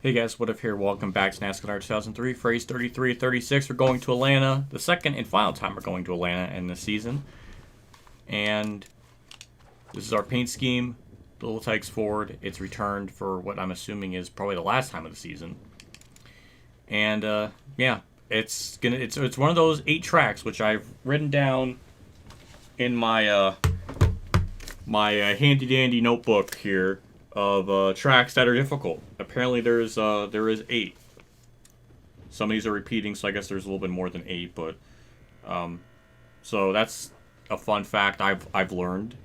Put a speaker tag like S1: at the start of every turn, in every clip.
S1: Hey guys, what if here? Welcome back to NASCAR 2003, phrase 33 36. We're going to Atlanta, the second and final time we're going to Atlanta in the season. And this is our paint scheme. The Little Tykes Ford. It's returned for what I'm assuming is probably the last time of the season. And yeah, it's one of those 8 tracks which I've written down in my my handy dandy notebook here of tracks that are difficult. Apparently there is 8. Some of these are repeating, so I guess there's a little bit more than 8, but so that's a fun fact I've learned.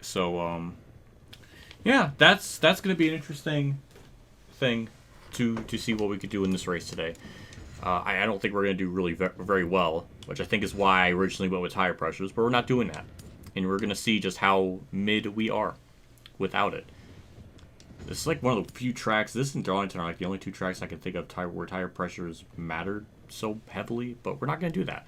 S1: So yeah, that's gonna be an interesting thing to see what we could do in this race today. I don't think we're gonna do really very well, which I think is why I originally went with tire pressures, but we're not doing that, and we're gonna see just how mid we are without it. This is like one of the few tracks. This and Darlington are like the only 2 tracks I can think of where tire pressures mattered so heavily, but we're not going to do that.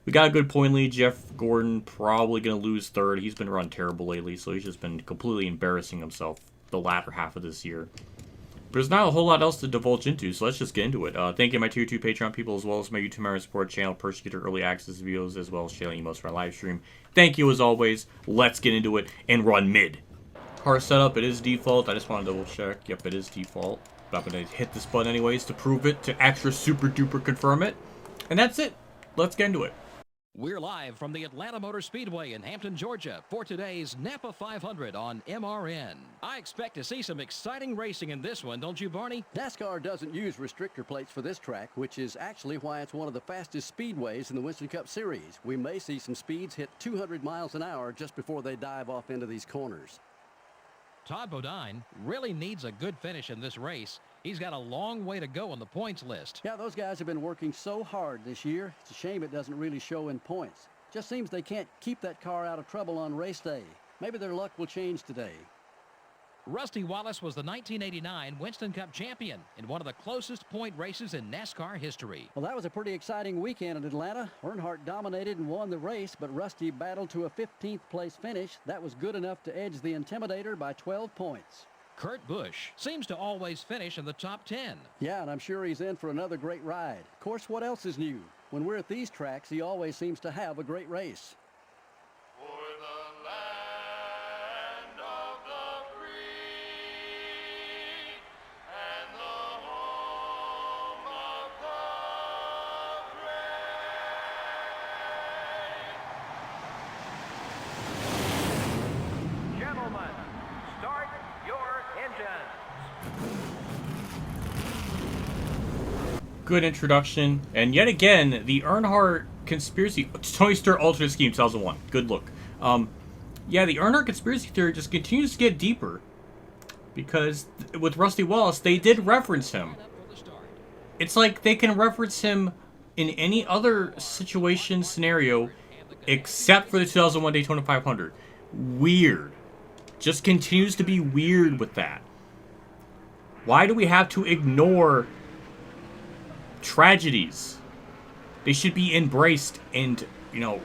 S1: We got a good point lead. Jeff Gordon probably going to lose third. He's been run terrible lately, so he's just been completely embarrassing himself the latter half of this year. But there's not a whole lot else to divulge into, so let's just get into it. Thank you to my Tier 2 Patreon people, as well as my YouTube member support channel, persecutor early access videos, as well as sharing emotes for our live stream. Thank you as always. Let's get into it and run mid. Car setup, it is default. I just want to double check. Yep, it is default. But I'm going to hit this button anyways to prove it, to extra super duper confirm it. And that's it. Let's get into it.
S2: We're live from the Atlanta Motor Speedway in Hampton, Georgia for today's Napa 500 on MRN. I expect to see some exciting racing in this one, don't you, Barney?
S3: NASCAR doesn't use restrictor plates for this track, which is actually why it's one of the fastest speedways in the Winston Cup Series. We may see some speeds hit 200 miles an hour just before they dive off into these corners.
S2: Todd Bodine really needs a good finish in this race. He's got a long way to go on the points list.
S3: Yeah, those guys have been working so hard this year. It's a shame it doesn't really show in points. Just seems they can't keep that car out of trouble on race day. Maybe their luck will change today.
S2: Rusty Wallace was the 1989 Winston Cup champion in one of the closest point races in NASCAR history.
S3: Well, that was a pretty exciting weekend in Atlanta. Earnhardt dominated and won the race, but Rusty battled to a 15th place finish. That was good enough to edge the Intimidator by 12 points.
S2: Kurt Busch seems to always finish in the top 10.
S3: Yeah, and I'm sure he's in for another great ride. Of course, what else is new? When we're at these tracks, he always seems to have a great race.
S1: Good introduction, and yet again, the Earnhardt conspiracy, Tony Stewart alternate scheme 2001. Good look. Yeah, the Earnhardt conspiracy theory just continues to get deeper, because with Rusty Wallace, they did reference him. It's like they can reference him in any other situation, scenario, except for the 2001 Daytona 500. Weird. Just continues to be weird with that. Why do we have to ignore tragedies? They should be embraced and,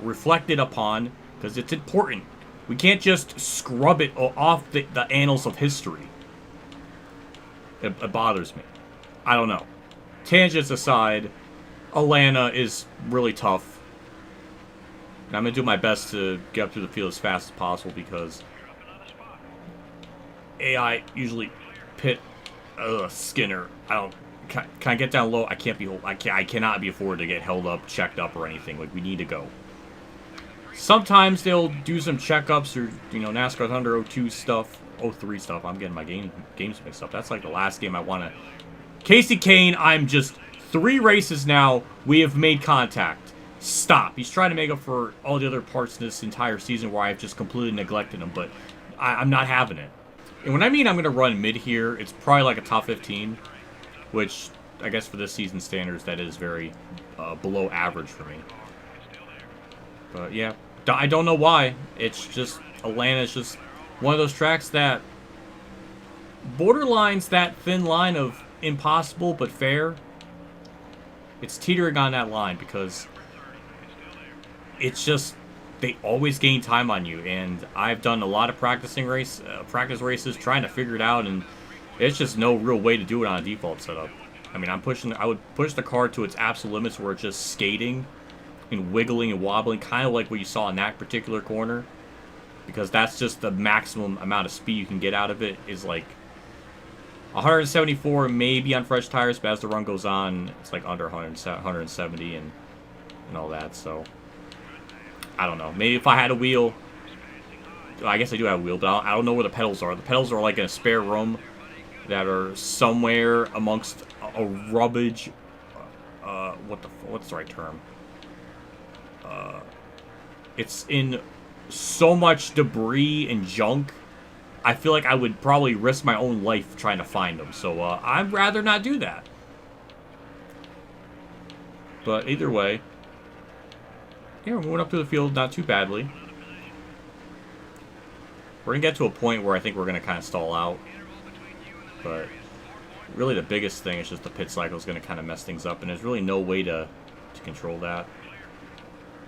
S1: reflected upon, because it's important. We can't just scrub it off the annals of history. It bothers me. I don't know. Tangents aside, Atlanta is really tough. And I'm going to do my best to get up through the field as fast as possible, because AI usually pit Skinner. Can I get down low? I cannot be afforded to get held up, checked up, or anything. Like, we need to go. Sometimes they'll do some checkups or, NASCAR Thunder 02 stuff, 03 stuff. I'm getting my games mixed up. That's like the last game I want to. Casey Kane, I'm just 3 races now. We have made contact. Stop. He's trying to make up for all the other parts of this entire season where I've just completely neglected him, but I'm not having it. And when I mean I'm going to run mid here, it's probably like a top 15. Which, I guess for this season standards, that is very below average for me. But yeah, I don't know why. It's just, Atlanta's just one of those tracks that borderlines that thin line of impossible but fair. It's teetering on that line because it's just, they always gain time on you. And I've done a lot of practice races trying to figure it out, and It's just no real way to do it on a default setup. I mean, I would push the car to its absolute limits where it's just skating and wiggling and wobbling, kind of like what you saw in that particular corner. Because that's just the maximum amount of speed you can get out of it, is like 174 maybe on fresh tires, but as the run goes on, it's like under 170 and all that, so I don't know. Maybe if I had a wheel, I guess I do have a wheel, but I don't know where the pedals are. The pedals are like in a spare room that are somewhere amongst a rubbish, what's the right term? It's in so much debris and junk, I feel like I would probably risk my own life trying to find them. So I'd rather not do that. But either way, yeah, we're moving up to the field not too badly. We're going to get to a point where I think we're going to kind of stall out. But really the biggest thing is just the pit cycle is going to kind of mess things up. And there's really no way to control that.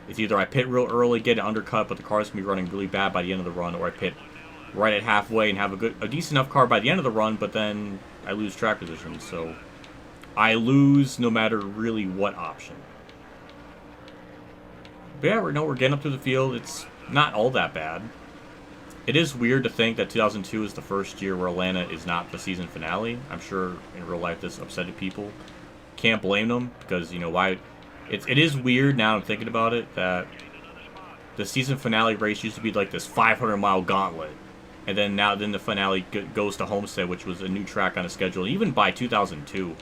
S1: It's either I pit real early, get an undercut, but the car's going to be running really bad by the end of the run, or I pit right at halfway and have a decent enough car by the end of the run, but then I lose track position. So I lose no matter really what option. But yeah, we're getting up to the field. It's not all that bad. It is weird to think that 2002 is the first year where Atlanta is not the season finale. I'm sure in real life this upsetted people. Can't blame them, because, you know, why... It is weird now I'm thinking about it that the season finale race used to be like this 500-mile gauntlet. And then the finale goes to Homestead, which was a new track on the schedule. Even by 2002,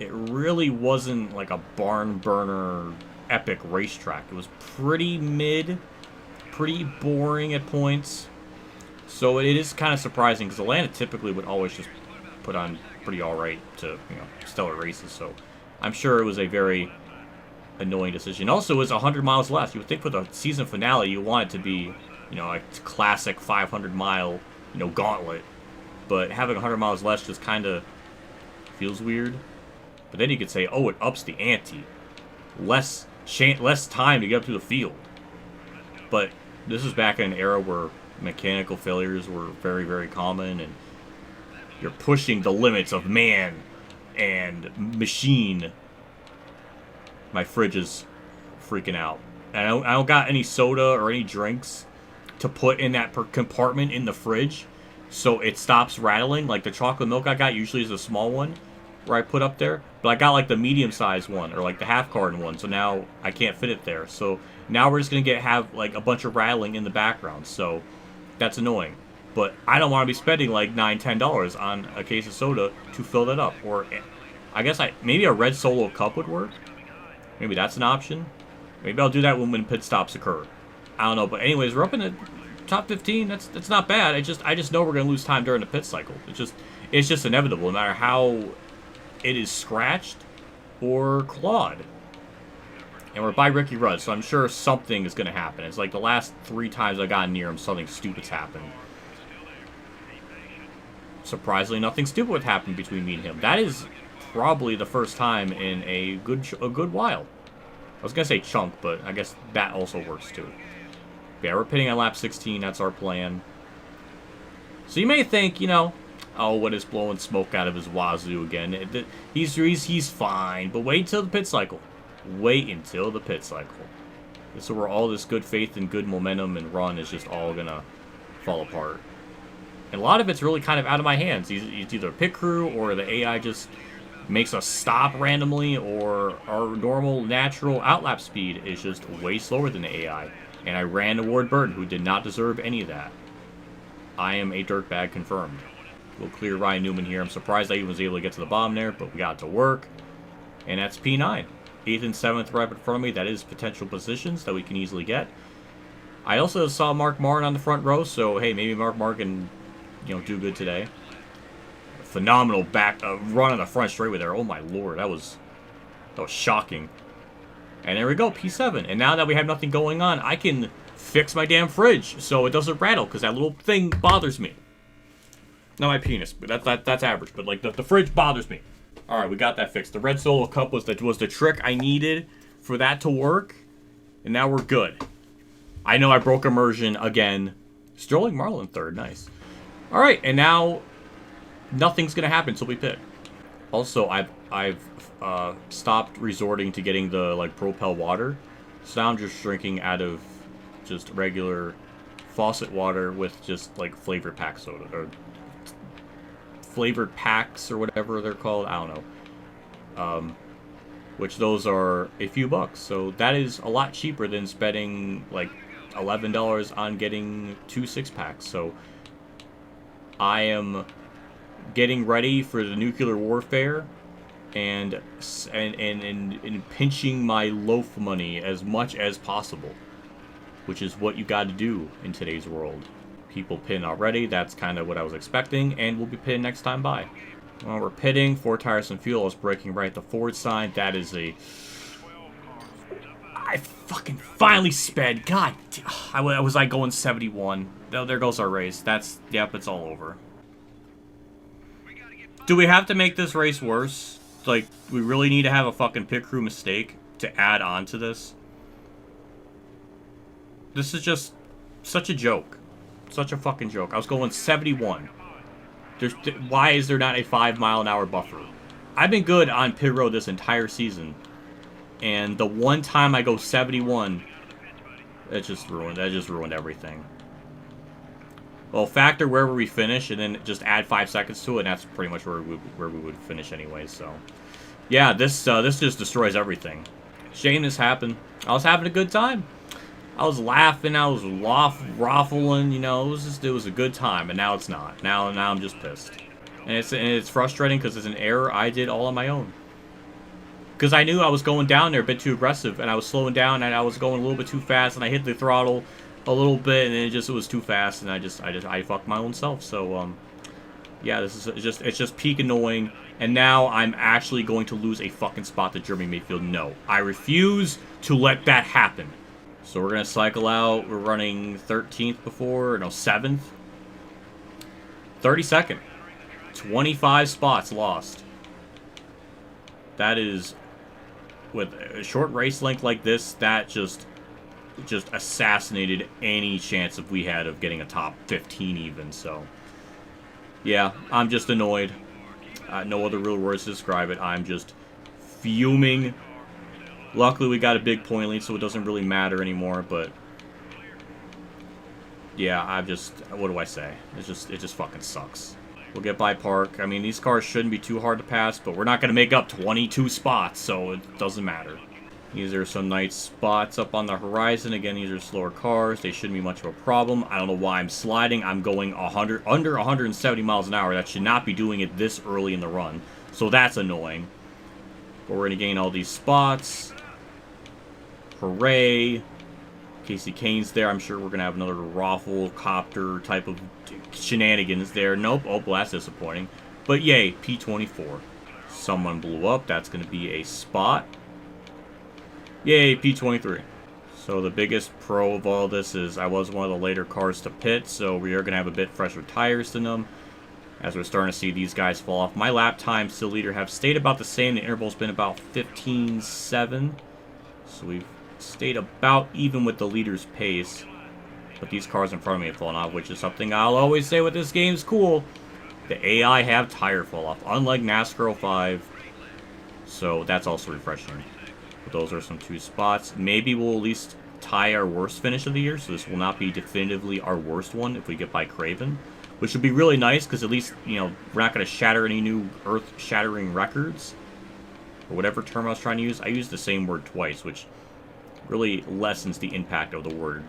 S1: it really wasn't like a barn burner epic racetrack. It was pretty mid, pretty boring at points. So it is kind of surprising, because Atlanta typically would always just put on pretty alright to, you know, stellar races. So I'm sure it was a very annoying decision. Also, it was 100 miles left. You would think for the season finale, you want it to be, you know, a classic 500-mile, you know, gauntlet. But having 100 miles less just kind of feels weird. But then you could say, oh, it ups the ante. Less time to get up to the field. But this is back in an era where mechanical failures were very, very common, and you're pushing the limits of man and machine. My fridge is freaking out. And I don't got any soda or any drinks to put in that compartment in the fridge, so it stops rattling. Like the chocolate milk I got usually is a small one where I put up there, but I got like the medium-sized one, or like the half-carton one, so now I can't fit it there. So now we're just going to have like a bunch of rattling in the background, so that's annoying. But I don't want to be spending like $9-10 on a case of soda to fill that up. Or I guess maybe a red Solo cup would work. Maybe that's an option. Maybe I'll do that when pit stops occur. I don't know. But anyways, we're up in the top 15. That's not bad. I just know we're gonna lose time during the pit cycle. It's just inevitable, no matter how it is scratched or clawed. And we're by Ricky Rudd, so I'm sure something is gonna happen. It's like the last 3 times I got near him, something stupid's happened. Surprisingly, nothing stupid would happen between me and him. That is probably the first time in a good while. I was gonna say chunk, but I guess that also works too. But yeah, we're pitting at lap 16. That's our plan. So you may think, you know, oh, what is blowing smoke out of his wazoo again? He's fine, but wait until the pit cycle. Wait until the pit cycle. This is where all this good faith and good momentum and run is just all gonna fall apart. And a lot of it's really kind of out of my hands. It's either pit crew or the AI just makes us stop randomly, or our normal, natural outlap speed is just way slower than the AI. And I ran toward Burton, who did not deserve any of that. I am a dirtbag confirmed. We'll clear Ryan Newman here. I'm surprised I even was able to get to the bottom there, but we got it to work. And that's P9. 8th and 7th right in front of me. That is potential positions that we can easily get. I also saw Mark Martin on the front row, so hey, maybe Mark can, you know, do good today. Phenomenal back run on the front straightaway there. Oh my lord, that was shocking. And there we go, P7. And now that we have nothing going on, I can fix my damn fridge so it doesn't rattle, because that little thing bothers me. Not my penis, but that's average. But like the fridge bothers me. All right, we got that fixed. The red Solo cup was the trick I needed for that to work, and now we're good. I know I broke immersion again. Sterling Marlin third, nice. All right, and now nothing's gonna happen until we pit. Also, I've stopped resorting to getting the like Propel water, so now I'm just drinking out of just regular faucet water with just like flavored pack soda or flavored packs or whatever they're called. I don't know. Which those are a few bucks, so that is a lot cheaper than spending like $11 on getting 2 6-packs. So I am getting ready for the nuclear warfare and pinching my loaf money as much as possible, which is what you got to do in today's world. People pin already, that's kind of what I was expecting, and we'll be pitting next time by. Well, we're pitting, 4 tires and fuel is braking right at the forward sign. That is a... I fucking finally sped. God, I was like going 71. There goes our race. That's, yep, it's all over. Do we have to make this race worse? Like, we really need to have a fucking pit crew mistake to add on to this? This is just such a joke. Such a fucking joke. I was going 71. Why is there not a 5-mile-an-hour buffer? I've been good on pit road this entire season, and the one time I go 71, that just ruined everything. Well, factor wherever we finish, and then just add 5 seconds to it, and that's pretty much where we would finish anyway. So, yeah, this just destroys everything. Shame this happened. I was having a good time. I was laughing, I was raffling, you know, it was a good time, and now it's not. Now I'm just pissed. And it's frustrating because it's an error I did all on my own. Because I knew I was going down there a bit too aggressive, and I was slowing down, and I was going a little bit too fast, and I hit the throttle a little bit, and it was too fast, and I fucked my own self. So yeah, it's just peak annoying, and now I'm actually going to lose a fucking spot to Jeremy Mayfield. No, I refuse to let that happen. So we're going to cycle out. We're running 13th before, no, 7th. 32nd. 25 spots lost. That is, with a short race length like this, that just assassinated any chance that we had of getting a top 15 even. So, yeah, I'm just annoyed. No other real words to describe it. I'm just fuming. Luckily, we got a big point lead, so it doesn't really matter anymore, but... yeah, what do I say? It just fucking sucks. We'll get by Park. I mean, these cars shouldn't be too hard to pass, but we're not going to make up 22 spots, so it doesn't matter. These are some nice spots up on the horizon. Again, these are slower cars. They shouldn't be much of a problem. I don't know why I'm sliding. I'm going under 170 miles an hour. That should not be doing it this early in the run, so that's annoying. But we're going to gain all these spots. Hooray. Casey Kane's there. I'm sure we're going to have another Raffoul copter type of shenanigans there. Nope. Oh, well, that's disappointing. But yay, P24. Someone blew up. That's going to be a spot. Yay, P23. So the biggest pro of all this is I was one of the later cars to pit, so we are going to have a bit fresher tires than them. As we're starting to see these guys fall off. My lap times still leader have stayed about the same. The interval's been about 15.7. So we've stayed about even with the leader's pace. But these cars in front of me have fallen off, which is something I'll always say with this game's cool. The AI have tire fall off, unlike NASCAR 05. So that's also refreshing. But those are some 2 spots. Maybe we'll at least tie our worst finish of the year, so this will not be definitively our worst one if we get by Craven. Which would be really nice, because at least, you know, we're not going to shatter any new earth-shattering records. Or whatever term I was trying to use. I used the same word twice, which really lessens the impact of the word.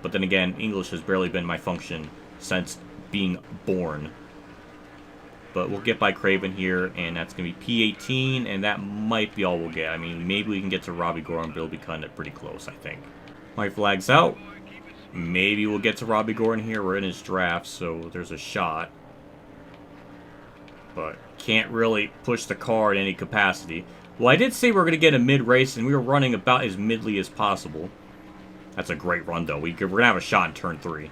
S1: But then again, English has barely been my function since being born. But we'll get by Craven here, and that's going to be P18, and that might be all we'll get. I mean, maybe we can get to Robbie Goran, but it'll be kind of pretty close, I think. My flag's out. Maybe we'll get to Robbie Goran here. We're in his draft, so there's a shot. But can't really push the car in any capacity. Well, I did say we were going to get a mid-race, and we were running about as midly as possible. That's a great run, though. We're going to have a shot in turn 3.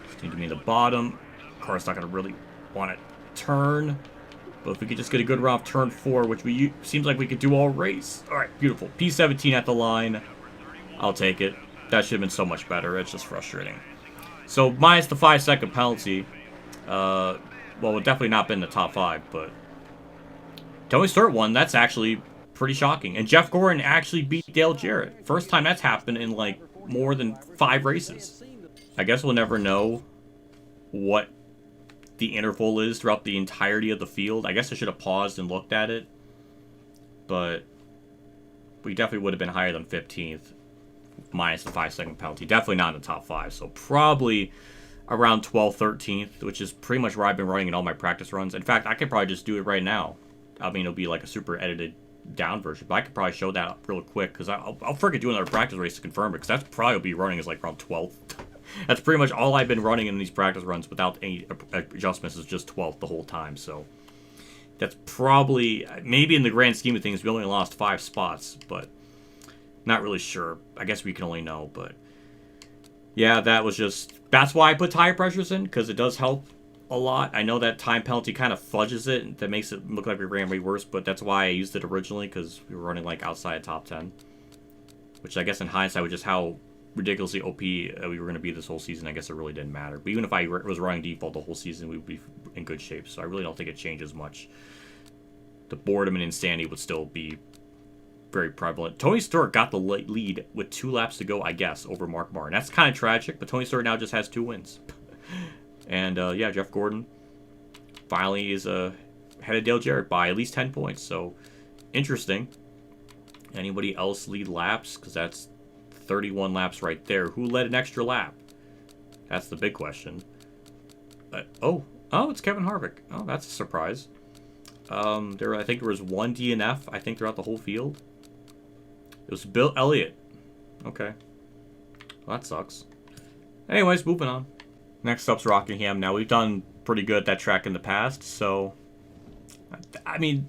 S1: Just need to be in the bottom. Car's not going to really want to turn. But if we could just get a good run off turn 4, which seems like we could do all race. All right, beautiful. P17 at the line. I'll take it. That should have been so much better. It's just frustrating. So, minus the 5-second penalty. well, would definitely not been in the top 5, but Tony Stewart won. That's actually pretty shocking. And Jeff Gordon actually beat Dale Jarrett. First time that's happened in, like, more than 5 races. I guess we'll never know what the interval is throughout the entirety of the field. I guess I should have paused and looked at it. But we definitely would have been higher than 15th. Minus the 5-second penalty. Definitely not in the top 5. So probably around 12th, 13th, which is pretty much where I've been running in all my practice runs. In fact, I could probably just do it right now. I mean, it'll be like a super edited down version, but I could probably show that real quick, because I'll freaking do another practice race to confirm it, because that's probably be running is like around 12th. That's pretty much all I've been running in these practice runs without any adjustments, is just 12th the whole time. So that's probably, maybe in the grand scheme of things, we only lost 5 spots, but not really sure. I guess we can only know, but yeah, that's why I put tire pressures in, because it does help a lot. I know that time penalty kind of fudges it, that makes it look like we ran way worse, but that's why I used it originally, because we were running like outside top 10, which I guess in hindsight was just how ridiculously OP we were going to be this whole season. I guess it really didn't matter, but even if I was running default the whole season, we would be in good shape, so I really don't think it changes much. The boredom and insanity would still be very prevalent. Tony Stewart got the lead with 2 laps to go, I guess, over Mark Martin. That's kind of tragic, but Tony Stewart now just has 2 wins. And yeah, Jeff Gordon finally is ahead of Dale Jarrett by at least 10 points. So interesting. Anybody else lead laps? Because that's 31 laps right there. Who led an extra lap? That's the big question. Oh, it's Kevin Harvick. Oh, that's a surprise. I think there was 1 DNF, I think, throughout the whole field. It was Bill Elliott. Okay. Well, that sucks. Anyways, moving on. Next up's Rockingham. Now, we've done pretty good at that track in the past, so I mean,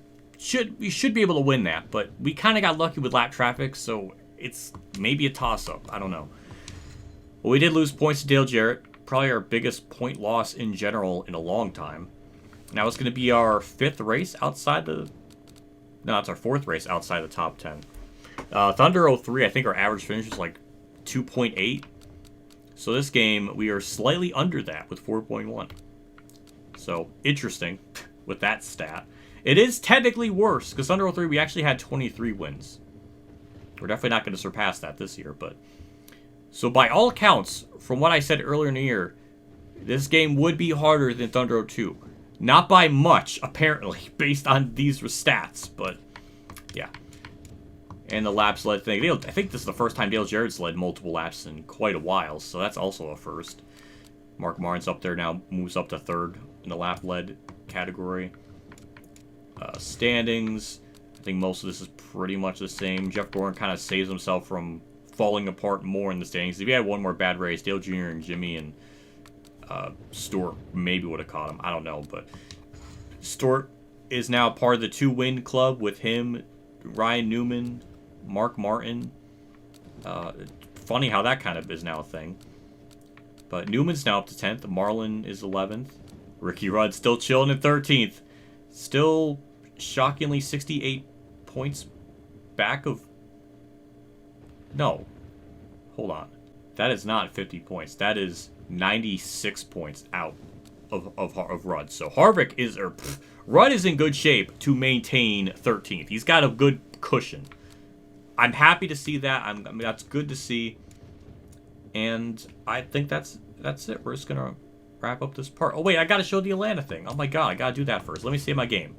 S1: we should be able to win that, but we kind of got lucky with lap traffic, so it's maybe a toss-up. I don't know. Well, we did lose points to Dale Jarrett. Probably our biggest point loss in general in a long time. Now, it's going to be our 5th race outside the... No, it's our 4th race outside the top 10. Thunder 03, I think our average finish is like 2.8. So this game, we are slightly under that with 4.1. So, interesting with that stat. It is technically worse, because Thunder 03, we actually had 23 wins. We're definitely not going to surpass that this year, but... So, by all accounts, from what I said earlier in the year, this game would be harder than Thunder 02. Not by much, apparently, based on these stats, but yeah. And the laps led thing. I think this is the first time Dale Jarrett's led multiple laps in quite a while, so that's also a first. Mark Martin's up there now, moves up to 3rd in the lap led category. Standings, I think most of this is pretty much the same. Jeff Gordon kind of saves himself from falling apart more in the standings. If he had one more bad race, Dale Jr. and Jimmy and Stewart maybe would have caught him. I don't know, but Stewart is now part of the 2-win club with him, Ryan Newman, Mark Martin. Funny how that kind of is now a thing. But Newman's now up to 10th. Marlin is 11th. Ricky Rudd still chilling at 13th. Still shockingly 68 points back of... No. Hold on. That is not 50 points. That is 96 points out of Rudd. So Harvick is... Rudd is in good shape to maintain 13th. He's got a good cushion. I'm happy to see that. I mean, that's good to see. And I think that's it. We're just going to wrap up this part. Oh, wait, I got to show the Atlanta thing. Oh, my God. I got to do that first. Let me save my game.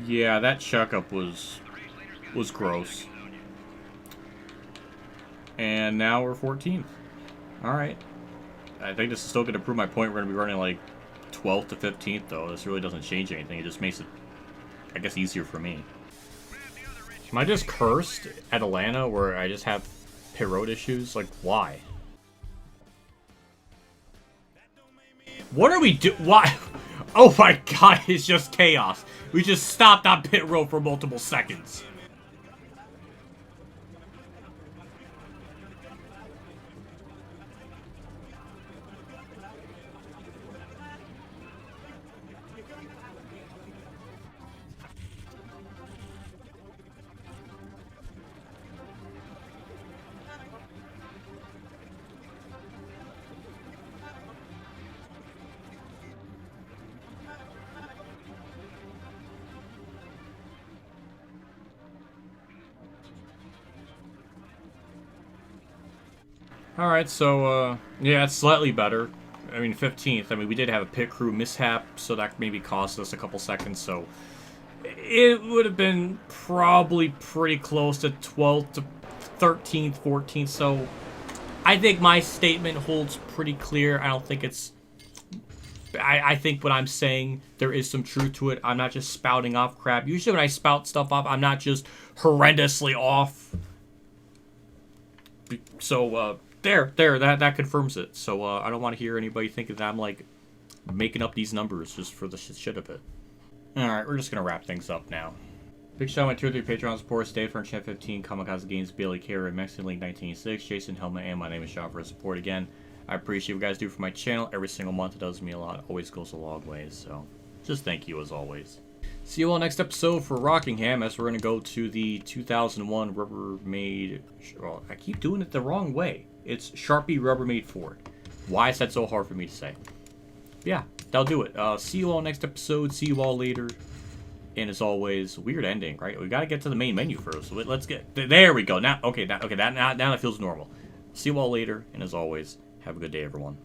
S1: Yeah, that checkup was gross. And now we're 14th. Alright. I think this is still going to prove my point. We're going to be running like 12th to 15th, though. This really doesn't change anything. It just makes it, I guess, easier for me. Am I just cursed at Atlanta where I just have pit road issues? Like, why? What are we doing? Why? Oh my God, it's just chaos. We just stopped on pit road for multiple seconds. Alright, so, yeah, it's slightly better. I mean, 15th. I mean, we did have a pit crew mishap, so that maybe cost us a couple seconds, so it would have been probably pretty close to 12th to 13th, 14th, so I think my statement holds pretty clear. I don't think it's... I think what I'm saying, there is some truth to it. I'm not just spouting off crap. Usually when I spout stuff off, I'm not just horrendously off. So, that confirms it. So, I don't want to hear anybody thinking that I'm, like, making up these numbers just for the shit of it. Alright, we're just going to wrap things up now. Big shout out to my 2 or 3 Patreon supporters, Dave from Champ 15, Kamikazegames, Bailey Carey, Mexican League 1986, Jason Hellman, and my name is Sean for support again. I appreciate what you guys do for my channel every single month. It does mean a lot. Always goes a long ways. So, just thank you as always. See you all next episode for Rockingham as we're going to go to the 2001 Rubbermaid... Well, I keep doing it the wrong way. It's Sharpie Rubbermaid Ford. Why is that so hard for me to say? Yeah, that'll do it. See you all next episode. See you all later. And as always, weird ending, right? We got to get to the main menu first. Let's get... There we go. Now, now it feels normal. See you all later. And as always... Have a good day, everyone.